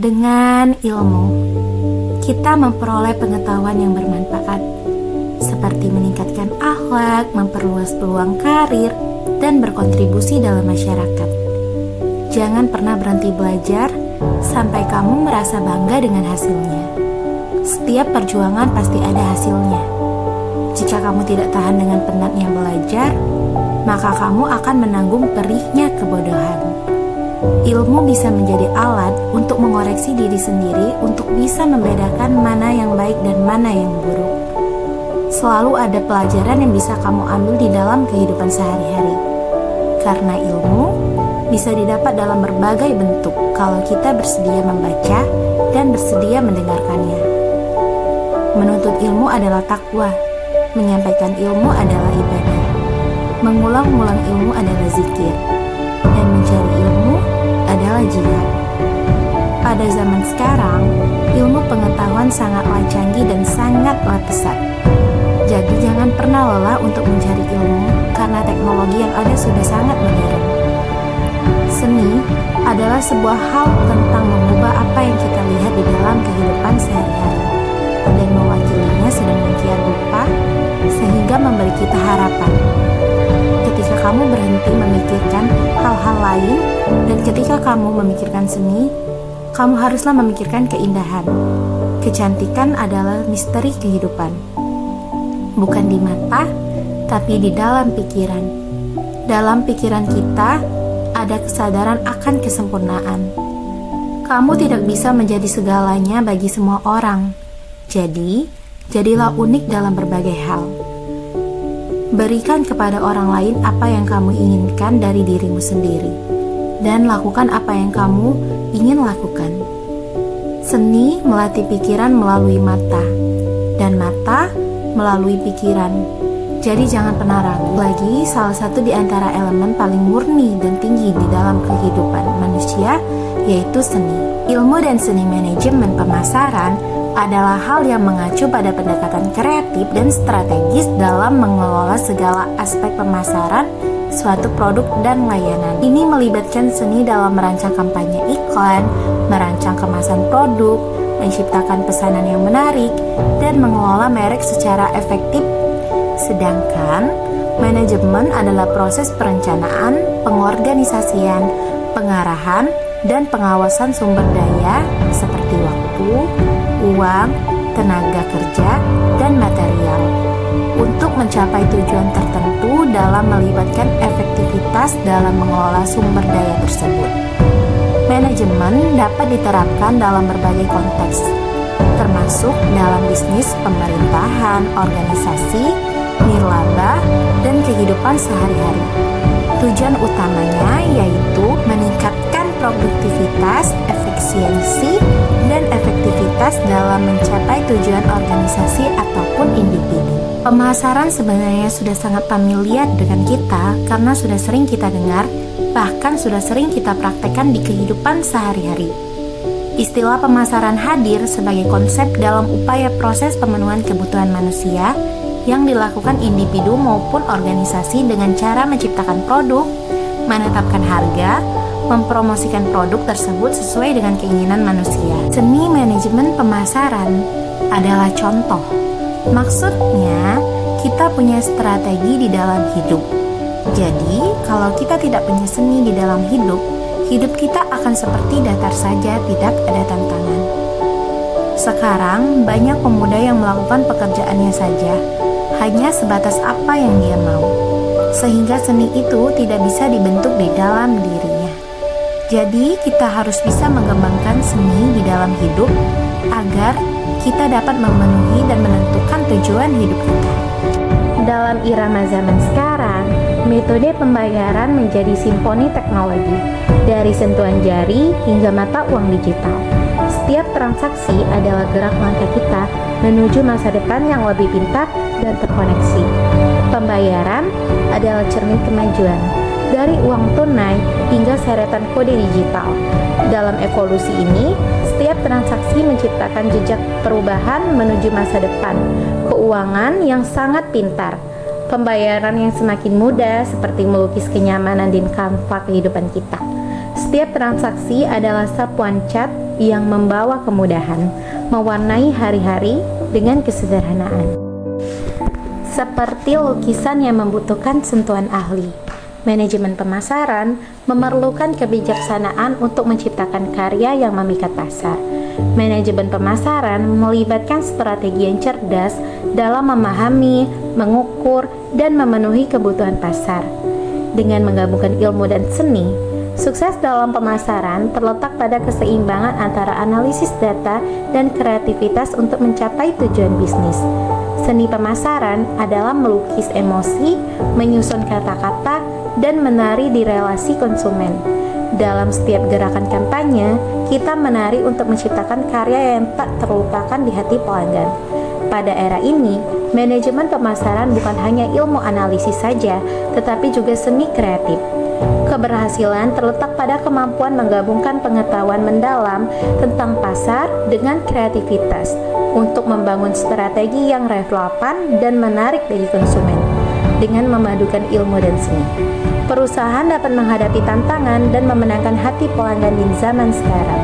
Dengan ilmu, kita memperoleh pengetahuan yang bermanfaat, seperti meningkatkan akhlak, memperluas peluang karir, dan berkontribusi dalam masyarakat. Jangan pernah berhenti belajar sampai kamu merasa bangga dengan hasilnya. Setiap perjuangan pasti ada hasilnya. Jika kamu tidak tahan dengan penatnya belajar, maka kamu akan menanggung perihnya kebodohan. Ilmu bisa menjadi alat untuk mengoreksi diri sendiri untuk bisa membedakan mana yang baik dan mana yang buruk. Selalu ada pelajaran yang bisa kamu ambil di dalam kehidupan sehari-hari. Karena ilmu bisa didapat dalam berbagai bentuk kalau kita bersedia membaca dan bersedia mendengarkannya. Menuntut ilmu adalah takwa, menyampaikan ilmu adalah ibadah, mengulang-ulang ilmu adalah zikir, dan mencari ilmu adalah jihad. Pada zaman sekarang, ilmu pengetahuan sangatlah canggih dan sangatlah pesat. Jadi jangan pernah lelah untuk mencari ilmu karena teknologi yang ada sudah sangat modern. Seni adalah sebuah hal tentang mengubah apa yang kita lihat di dalam kehidupan sehari-hari dan mewakilinya sedemikian rupa sehingga memberi kita harapan. Ketika kamu berhenti memikirkan hal-hal lain dan ketika kamu memikirkan seni, kamu haruslah memikirkan keindahan. Kecantikan adalah misteri kehidupan. Bukan di mata, tapi di dalam pikiran. Dalam pikiran kita ada kesadaran akan kesempurnaan. Kamu tidak bisa menjadi segalanya bagi semua orang. Jadi, jadilah unik dalam berbagai hal. Berikan kepada orang lain apa yang kamu inginkan dari dirimu sendiri, dan lakukan apa yang kamu ingin lakukan. Seni melatih pikiran melalui mata, dan mata melalui pikiran. Jadi jangan pernah ragu lagi, salah satu di antara elemen paling murni dan tinggi di dalam kehidupan manusia, yaitu seni. Ilmu dan seni manajemen pemasaran adalah hal yang mengacu pada pendekatan kreatif dan strategis dalam mengelola segala aspek pemasaran suatu produk dan layanan. Ini melibatkan seni dalam merancang kampanye iklan, merancang kemasan produk, menciptakan pesanan yang menarik, dan mengelola merek secara efektif. Sedangkan manajemen adalah proses perencanaan, pengorganisasian, pengarahan, dan pengawasan sumber daya seperti waktu, uang, tenaga kerja, dan material untuk mencapai tujuan tertentu dalam melibatkan efektivitas dalam mengelola sumber daya tersebut. Manajemen dapat diterapkan dalam berbagai konteks, termasuk dalam bisnis, pemerintahan, organisasi, nirlaba, dan kehidupan sehari-hari. Tujuan utamanya yaitu meningkatkan produktivitas, efisiensi, dan efektivitas dalam mencapai tujuan organisasi ataupun individu. Pemasaran sebenarnya sudah sangat familiar dengan kita karena sudah sering kita dengar, bahkan sudah sering kita praktekkan di kehidupan sehari-hari. Istilah pemasaran hadir sebagai konsep dalam upaya proses pemenuhan kebutuhan manusia yang dilakukan individu maupun organisasi dengan cara menciptakan produk, menetapkan harga, mempromosikan produk tersebut sesuai dengan keinginan manusia. Seni manajemen pemasaran adalah contoh. Maksudnya, kita punya strategi di dalam hidup. Jadi, kalau kita tidak punya seni di dalam hidup, hidup kita akan seperti datar saja, tidak ada tantangan. Sekarang, banyak pemuda yang melakukan pekerjaannya saja, hanya sebatas apa yang dia mau, sehingga seni itu tidak bisa dibentuk di dalam dirinya. Jadi kita harus bisa mengembangkan seni di dalam hidup agar kita dapat memenuhi dan menentukan tujuan hidup kita. Dalam irama zaman sekarang, metode pembayaran menjadi simfoni teknologi, dari sentuhan jari hingga mata uang digital. Setiap transaksi adalah gerak langkah kita menuju masa depan yang lebih pintar dan terkoneksi. Pembayaran adalah cermin kemajuan, dari uang tunai hingga seretan kode digital. Dalam evolusi ini, setiap transaksi menciptakan jejak perubahan menuju masa depan, keuangan yang sangat pintar, pembayaran yang semakin mudah seperti melukis kenyamanan di kanva kehidupan kita. Setiap transaksi adalah sapuan cat yang membawa kemudahan, mewarnai hari-hari dengan kesederhanaan. Seperti lukisan yang membutuhkan sentuhan ahli, manajemen pemasaran memerlukan kebijaksanaan untuk menciptakan karya yang memikat pasar. Manajemen pemasaran melibatkan strategi yang cerdas dalam memahami, mengukur, dan memenuhi kebutuhan pasar. Dengan menggabungkan ilmu dan seni, sukses dalam pemasaran terletak pada keseimbangan antara analisis data dan kreativitas untuk mencapai tujuan bisnis. Seni pemasaran adalah melukis emosi, menyusun kata-kata, dan menari di relasi konsumen. Dalam setiap gerakan kampanye, kita menari untuk menciptakan karya yang tak terlupakan di hati pelanggan. Pada era ini, manajemen pemasaran bukan hanya ilmu analisis saja, tetapi juga seni kreatif. Keberhasilan terletak pada kemampuan menggabungkan pengetahuan mendalam tentang pasar dengan kreativitas untuk membangun strategi yang relevan dan menarik bagi konsumen. Dengan memadukan ilmu dan seni, perusahaan dapat menghadapi tantangan dan memenangkan hati pelanggan di zaman sekarang.